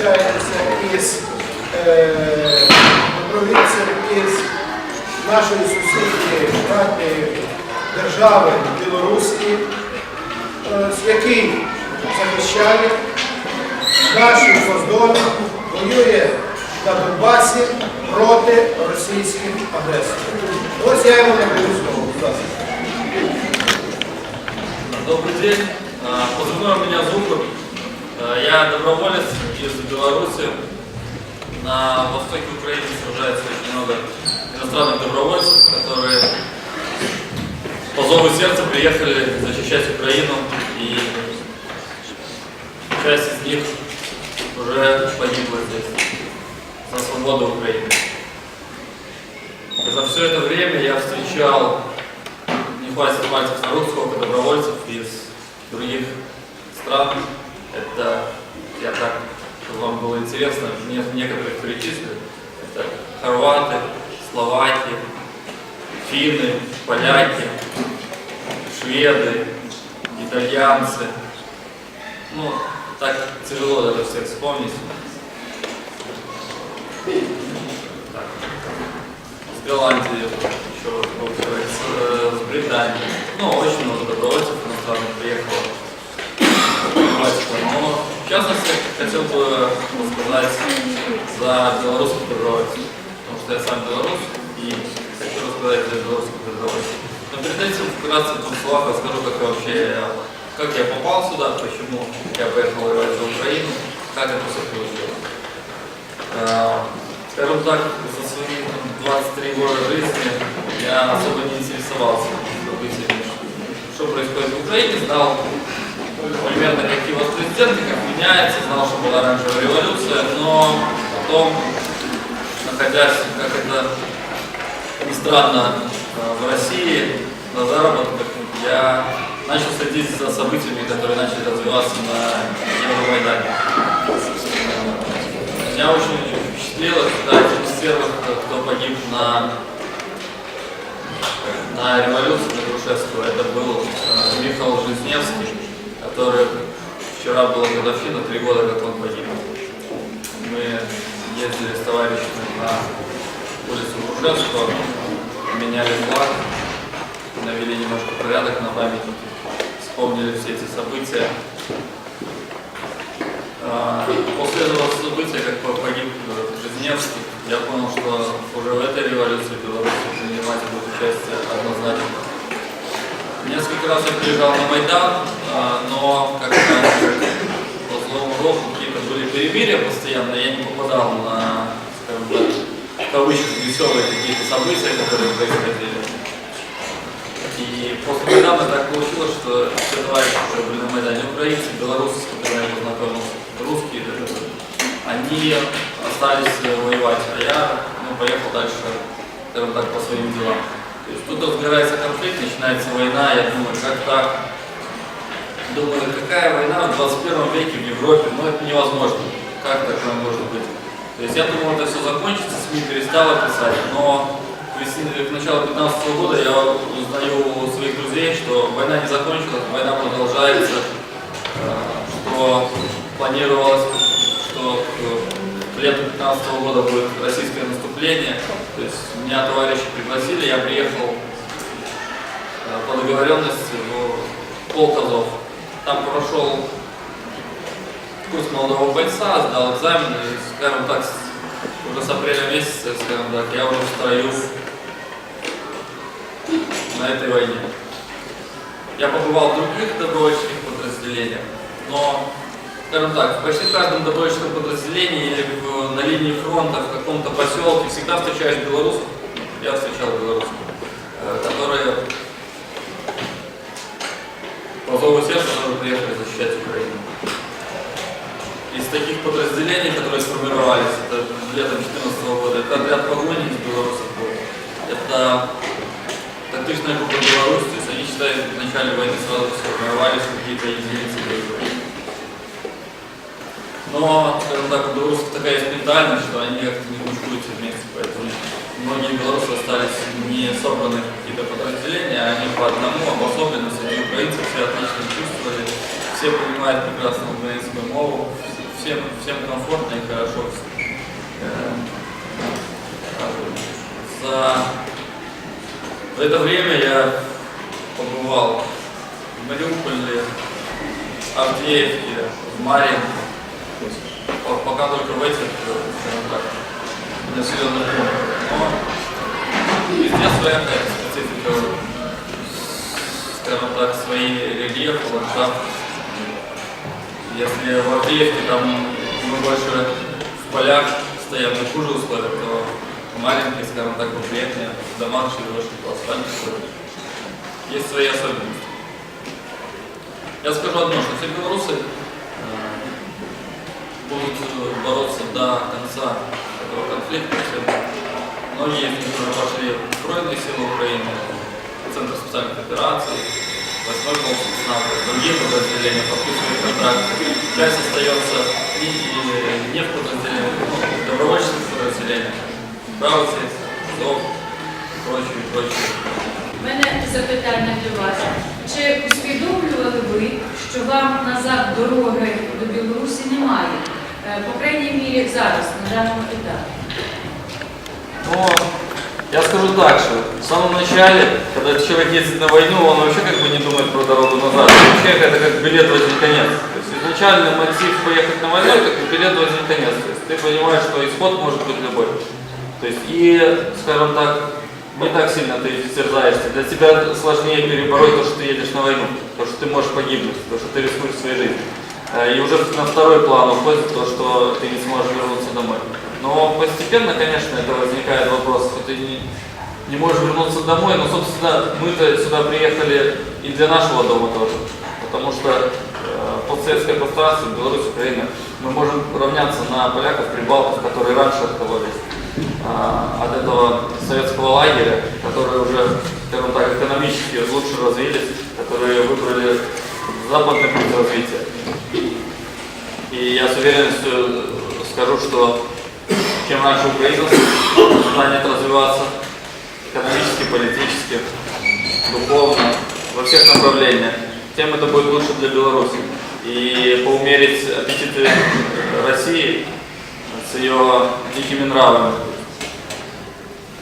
зустрічаєтеся із добровольцем із нашої сусідньої братньої держави Білорусі, який захищає наші кордони, воює на Донбасі проти російських агресорів. Ось я йому надаю слово. Добрый день. Позывной у меня Зубр. Я доброволец из Беларуси. На востоке Украины сражается очень много иностранных добровольцев, которые по зову сердца приехали защищать Украину, и часть из них уже погибла здесь за свободу Украины. И за все это время я встречал, не хватит пальцев на рук, сколько добровольцев из других стран. Это, я так, чтобы вам было интересно, некоторых перечислю. Это хорваты, словаки, финны, поляки, шведы, итальянцы. Ну, так тяжело даже всех вспомнить. Так. С Голландии, еще с Британии. Ну, очень много добровольцев иностранных приехало. Но, в частности, хотел бы рассказать за белорусских добровольцев, потому что я сам белорус и хочу рассказать за белорусских добровольцев. Но перед этим вкратце в двух словах расскажу, как я попал сюда, почему я поехал воевать за Украину, как это все получилось. Скажем так, за свои 23 года жизни я особо не интересовался событиями, что происходит в Украине, знал примерно, какие у вас президенты, как меняется, знал, что была оранжевая революция, но потом, находясь, как это ни странно, в России на заработках, я начал следить за событиями, которые начали развиваться на Евромайдане. Меня очень впечатлило, когда один из первых, кто погиб на революции на Грушевского, это был Михаил Жизневский, который вчера была годовщина, 3 года, как он погиб. Мы ездили с товарищами на улицу Грушевского, меняли флаг, навели немножко порядок на памятнике, вспомнили все эти события. После этого события, как погиб Жизневский, я понял, что уже в этой революции Беларусь принимать будет участие однозначно. Несколько раз я приезжал на Майдан, но как-то по злому року какие-то были перемирия постоянно, я не попадал на, скажем так, в кавычках веселые какие-то события, которые происходили. И после Майдана так получилось, что все товарищи, которые были на Майдане, украинцы, белорусы, с которыми я познакомился, русские, они остались воевать, а я поехал дальше, скажем так, по своим делам. То есть тут разгорается конфликт, начинается война, я думаю, как так? Думаю, какая война в 21 веке в Европе? Ну это невозможно. Как такое может быть? То есть я думал, это все закончится, СМИ перестало писать, но к началу 2015 года я узнаю у своих друзей, что война не закончилась, война продолжается, что планировалось, что к лету 2015 года будет российское наступление. То есть меня товарищи пригласили, я приехал по договоренности в полк Азов. Там прошел курс молодого бойца, сдал экзамены, и, скажем так, уже с апреля месяца, скажем так, я уже в строю на этой войне. Я побывал в других добровольческих подразделениях, но, скажем так, почти в каждом добровольческом подразделении или на линии фронта, в каком-то поселке всегда встречаешь белорусов, я встречал белорусов, которые по зову сердца тоже приехали защищать Украину. Из таких подразделений, которые сформировались, это летом 2014 года, это отряд погони из белорусов был. Это тактичная группа Беларусь, то есть они, считают, в начале войны сразу сформировались какие-то единицы боевые. Но, скажем так, у белорусов такая есть ментальность, что они как-то не кучкуются вместе, поэтому многие белорусы остались не собраны в какие-то подразделения, а они по одному, обособленно, среди украинцев все отлично чувствовали, все понимают прекрасно украинскую мову, всем комфортно и хорошо. В это время я побывал в Мариуполе, Авдеевке, в Марьинке, пока только в этих, скажем так, населенных пунктах. Но везде своя специфика, скажем так, свои рельефы, ландшафты. Если в Авдеевке там мы больше в полях стоим на хуже условия, то в Марьинке, скажем так, приятнее, в домах живешь, по асфальту. Есть свои особенности. Я скажу одно, что все белорусы будут бороться до конца этого конфликта. Многие из них уже пошли в Збройные силы Украины, Центр специальных операций, 8-й полк СНАПа, другие подразделения подписывают контракты. Часть остается и не в подразделениях, в добровольческих подразделениях, правый сектор, ЗОВ и прочее. У мене запитання до вас. Чи усвідомлювали ви, що вам назад дороги до Білорусі немає? По крайній мірі зараз, на даному етапі. Но я скажу так, что в самом начале, когда человек ездит на войну, он вообще как бы не думает про дорогу назад. Вообще это как билет в один конец. То есть изначально мотив поехать на войну, это как билет в один конец. То есть ты понимаешь, что исход может быть любой. То есть и, скажем так, не так сильно ты терзаешься. Для тебя сложнее перебороть то, что ты едешь на войну, то, что ты можешь погибнуть, то, что ты рискуешь своей жизнью. И уже на второй план уходит то, что ты не сможешь вернуться домой. Но постепенно, конечно, это возникает вопрос, что ты не можешь вернуться домой, но, собственно, мы-то сюда приехали и для нашего дома тоже. Потому что постсоветское пространство, Беларусь, Украина, мы можем равняться на поляков, прибалтов, которые раньше отковались от этого советского лагеря, которые уже, скажем так, экономически лучше развились, которые выбрали западный путь развития. И я с уверенностью скажу, что чем раньше Украина станет развиваться экономически, политически, духовно, во всех направлениях, тем это будет лучше для Беларуси. И поумерить аппетиты России с ее дикими нравами,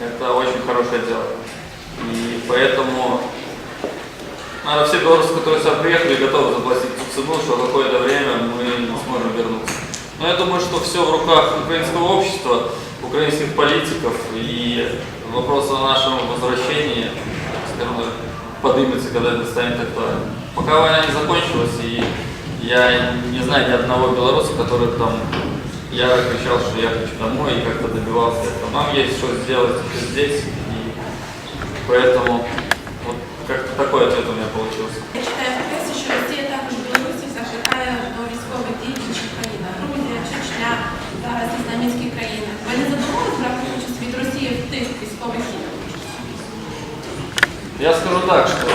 это очень хорошее дело. И поэтому, наверное, все белорусы, которые сюда приехали, готовы заплатить ту цену, что какое-то время мы не сможем вернуться. Но я думаю, что все в руках украинского общества, украинских политиков, и вопрос о нашем возвращении, скажем так, поднимется, когда это станет актуально. Пока война не закончилась, и я не знаю ни одного белоруса, который там ярко кричал, что я хочу домой, и как-то добивался этого. Нам есть что сделать здесь, и поэтому вот как-то такой ответ у меня получился. Я читаю в пресі, що Росія також Білорусі закликає до військових дій в інших країнах. Грузія, Чечня, зараз ісламістські країни. Ви не задумались брати участь від Росії в тих військових діях? Я скажу так, что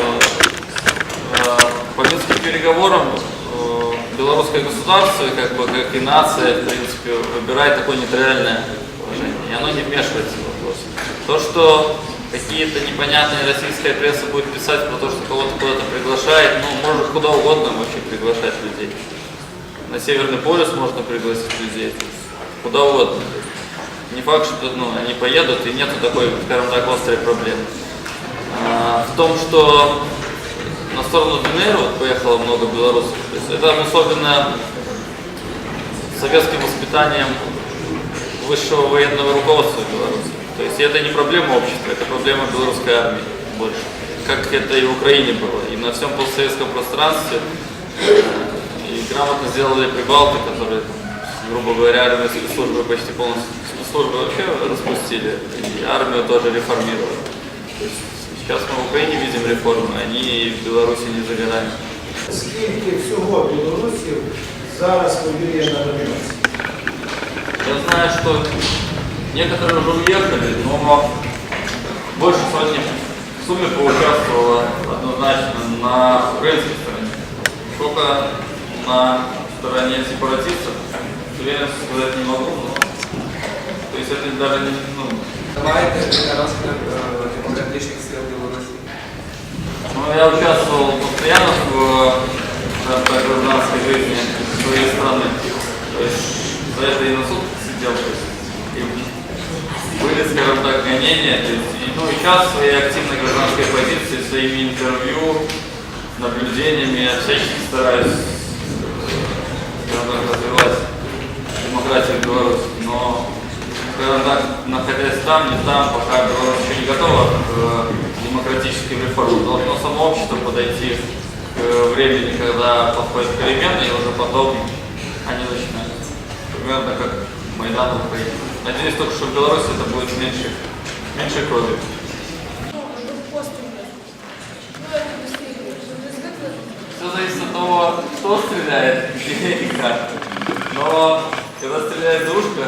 по Минским переговорам белорусское государство, как и нация, в принципе, выбирает такое нейтральное положение, и оно не вмешивается в вопрос. То, что какие-то непонятные российская пресса будет писать про то, что кого-то куда-то приглашает, ну, может куда угодно вообще приглашать людей. На Северный полюс можно пригласить людей, куда угодно. Не факт, что они поедут, и нету такой, скажем так, острой проблемы. В том, что на сторону ДНР поехало много белорусов, то есть это особенно советским воспитанием высшего военного руководства Беларуси. То есть это не проблема общества, это проблема белорусской армии больше, как это и в Украине было. И на всем постсоветском пространстве и грамотно сделали прибалты, которые, грубо говоря, армию спецслужбы почти полностью, спецслужбы вообще распустили, и армию тоже реформировали. То есть сейчас мы в Украине видим реформы, они в Беларуси не за горами. Скільки всього білорусів зараз воює на Донбасі? Я знаю, что некоторые уже уехали, но больше сотни в сумме поучаствовало однозначно на украинской стороне. Сколько на стороне сепаратистов, с уверенностью сказать не могу, но то есть это даже не... Давайте раскрыть демократических сил Беларуси. Я участвовал постоянно в гражданской жизни своей страны. То есть за это и на суд сидел, то есть, и были, скажем так, гонения. То есть, ну и сейчас в своей активной гражданской позиции, своими интервью, наблюдениями я всячески стараюсь развивать демократию в Беларуси. Но, скажем так, находясь там, не там, пока Беларусь еще не готова к демократическим реформам, должно само общество подойти к времени, когда подходят перемены, и уже потом они начинают. Примерно как Майдан в Украине. Надеюсь только, что в Беларуси это будет меньше крови. Все зависит от того, кто стреляет и как. Но когда стреляет дружка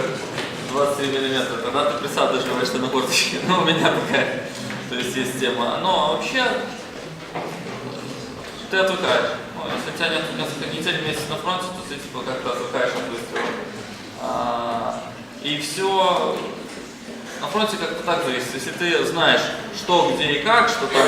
23 мм, тогда ты присаживаешься на корточке. Ну, у меня такая, то есть тема. Но вообще ты отвыкаешь. Ну, если тебя нет несколько недель, месяц на фронте, то ты типа как-то отвыкаешь от выстрела. И все на фронте как-то так зависит. Если ты знаешь, что, где и как, что там,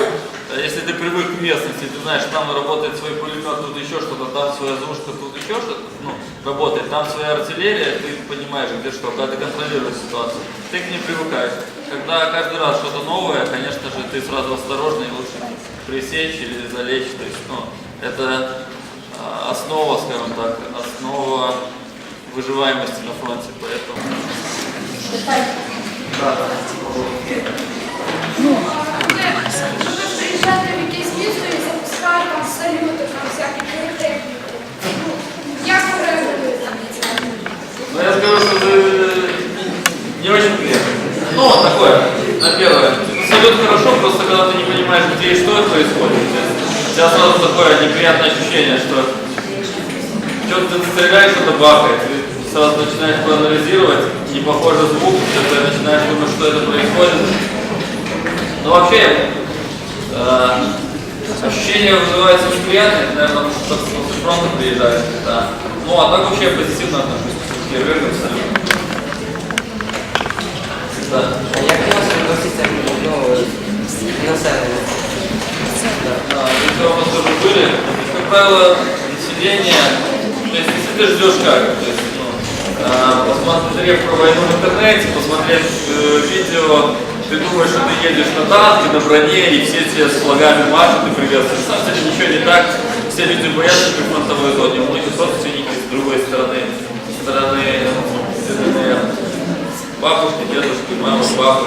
если ты привык к местности, ты знаешь, там работает свой пулемет, тут еще что-то, там своя зушка, тут еще что-то, ну, работает, там своя артиллерия, ты понимаешь, где что, когда ты контролируешь ситуацию, ты к ней привыкаешь. Когда каждый раз что-то новое, конечно же, ты сразу осторожный, лучше пресечь или залечь. То есть, ну, это основа, скажем так, основа выживаемости на фронте, поэтому... Щоб приїжджати в якесь місто і запускати там салюти, там всякі піротехніки. Як ви реагуєте на це? Ну, я скажу, что это не очень приятно. Ну, такое, на первое. Салют хорошо, просто когда ты не понимаешь, где и что происходит. У тебя сразу такое неприятное ощущение, что что-то ты стреляешь, что-то бахает. Ты сразу начинаешь проанализировать, не похожий звук, ты начинаешь думать, что это происходит. Но вообще, ощущение вызывается неприятное, наверное, потому что после фронта приезжаешь. Да. Ну, а так вообще я позитивно отношусь к ЕРГ абсолютно. Да. А як у вас відноситься населення? Если у вас тоже были, как правило, население, то есть если ты ждешь как, то есть, ну, посмотрев про войну в интернете, посмотреть видео, ты думаешь, что ты едешь на танке, на броне, и все тебе с флагами машут и приветствуют. На самом деле ничего не так, все люди боятся при фронтовой зоне, у многих родственники с другой стороны бабушки, дедушки, мамы, папы.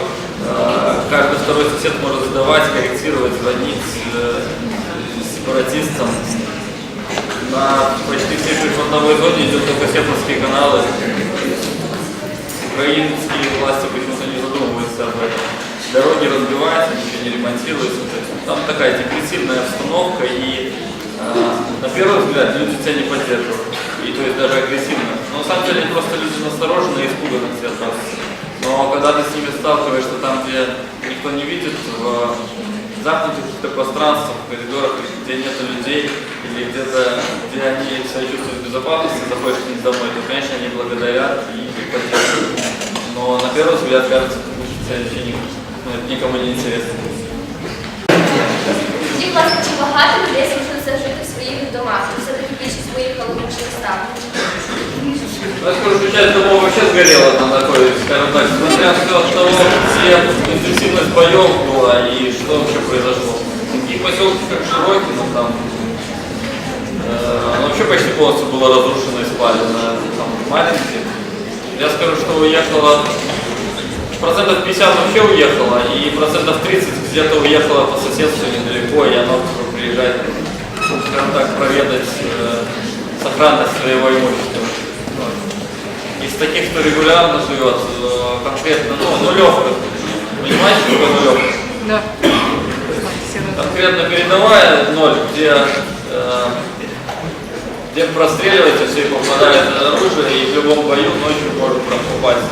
Каждый второй сосед может задавать, корректировать, звонить сепаратистам. На почти всей прифронтовой зоне идет только сепарские каналы. Украинские власти почему-то не задумываются об этом. Дороги разбиваются, ничего не ремонтируется. Там такая депрессивная обстановка, и на первый взгляд люди тебя не поддерживают. И то есть даже агрессивно. Но на самом деле просто люди настороженно и испуганно к тебе относятся. Но когда ты с ними сталкиваешься там, где никто не видит, в замкнутых пространствах, в коридорах, где нет людей, или где-то, где они себя чувствуют в безопасности, заходишь к ним домой, то, конечно, они благодарят и поддерживают. Но на первый взгляд кажется, что это никому не интересно. Скажіть, будь ласка, чи багато людей залишилося жити в своїх домах? Чи все-таки більшість виїхала в інші міста? Ну, я скажу, что часть домов вообще сгорела там такой, скажем так, смотря все от того, где интенсивность боев была и что вообще произошло. Такие поселки, как Широкино, там, вообще почти полностью было разрушено и спалено, там, маленькие. Я скажу, что уехало, процентов 50 вообще уехало, и процентов 30 где-то уехало по соседству недалеко, и оно приезжает, скажем так, проведать сохранность своего имущества. Из таких, кто регулярно живет, конкретно, ну, нулевка. Понимаете, что такое нулевка? Да. Конкретно передовая ноль, где простреливается, все попадает оружие, и в любом бою ночью может попасть.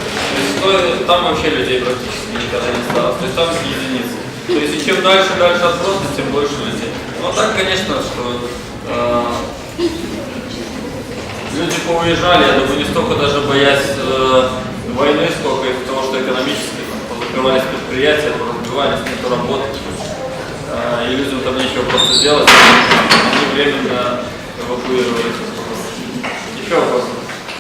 То есть там вообще людей практически никогда не осталось. То есть там единицы. То есть и чем дальше от фронта, тем больше людей. Но так, конечно, что люди поуезжали, я думаю, не столько даже боясь войны, сколько из того, что экономически позакрывались предприятия, поразбивались, нету работы. И людям там нечего просто делать, они временно эвакуировались. Еще вопрос.